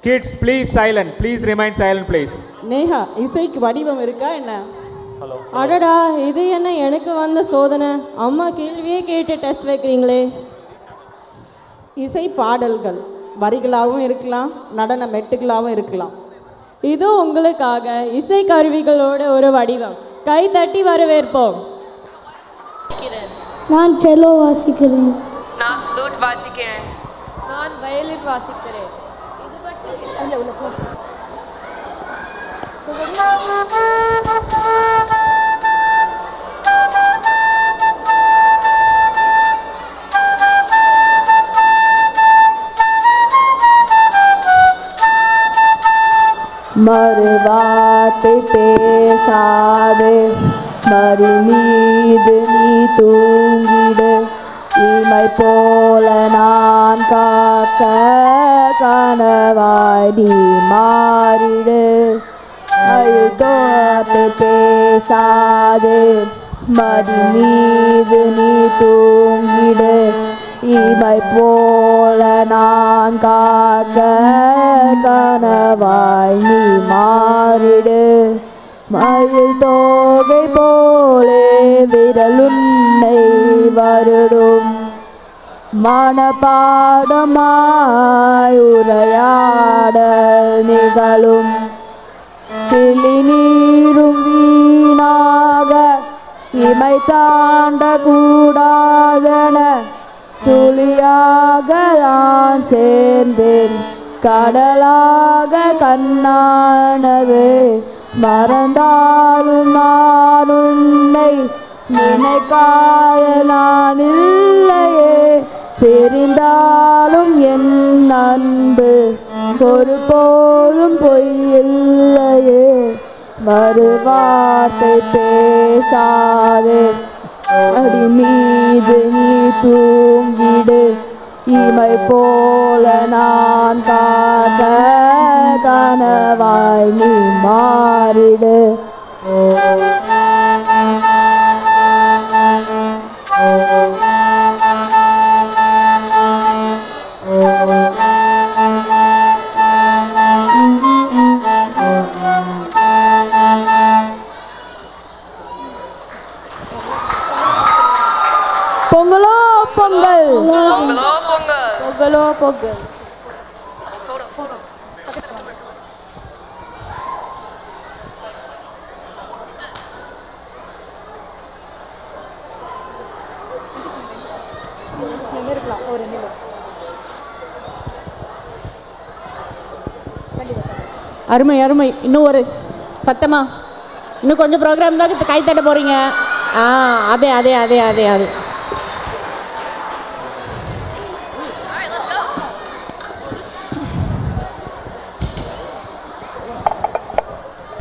Kids, please silent. Please remain silent, please. Neha, இசைக்கு வடிவம் இருக்கா என்ன? அடடா, இது என்ன எனக்கு வந்த சோதனை. அம்மா கேள்வியே கேட்டு டெஸ்ட் வைக்கிறீங்களே. இசை பாடல்கள் வரிகளாகவும் இருக்கலாம், நடன மெட்டுகளாகவும் இருக்கலாம். இது உங்களுக்காக இசை கருவிகளோட ஒரு வடிவம். கை தட்டி வரவேற்போம். நான் செல்லோ வாசிக்கிறேன். நான் ஃப்ளூட் வாசிக்கிறேன். நான் வயலின் வாசிக்கிறேன். இது மட்டும் இல்ல உள்ள போ. மறுவார்த்தை பேசாது மறு மீது நீ தூங்கிடு. இமை போல நான் காக்க கனவாய் நீ மாறிடு. அழுதோர்த்தை பேசாது மறு மீது நீ தூங்கிடு. இமை போல நான் காக்க கனவாய் நீ மாறிடு. மயில் தோகை போலே விரலுன்னை வருடும். மனப்பாடமாய் உரையாடல் நிகழும். கிளி நீரும் வீணாக இமை தாண்ட கூடாதன துளியாக நான் சேர்ந்தேன். கடலாக கண்ணானது மறந்தாலும் நான் உன்னை நினைக்காத நான் இல்லையே. பிரிந்தாலும் என் அன்பு ஒருபோதும் பொய்யில்லையே. மறுவார்த்தை பேசாதே அடி மீது நீ தூங்கிடு. இமை போல நான் காக்க கனவாய் நீ மாறிடு. பொங்கலோ பொங்கல், பொங்கலோ பொங்கல், பொங்கலோ பொங்கல். அருமை அருமை. இன்னும் ஒரு சத்தமா, இன்னும் கொஞ்சம் ப்ரோக்ராம் தான் கை தட்ட போகிறீங்க. அதே அதே அதே அதே அது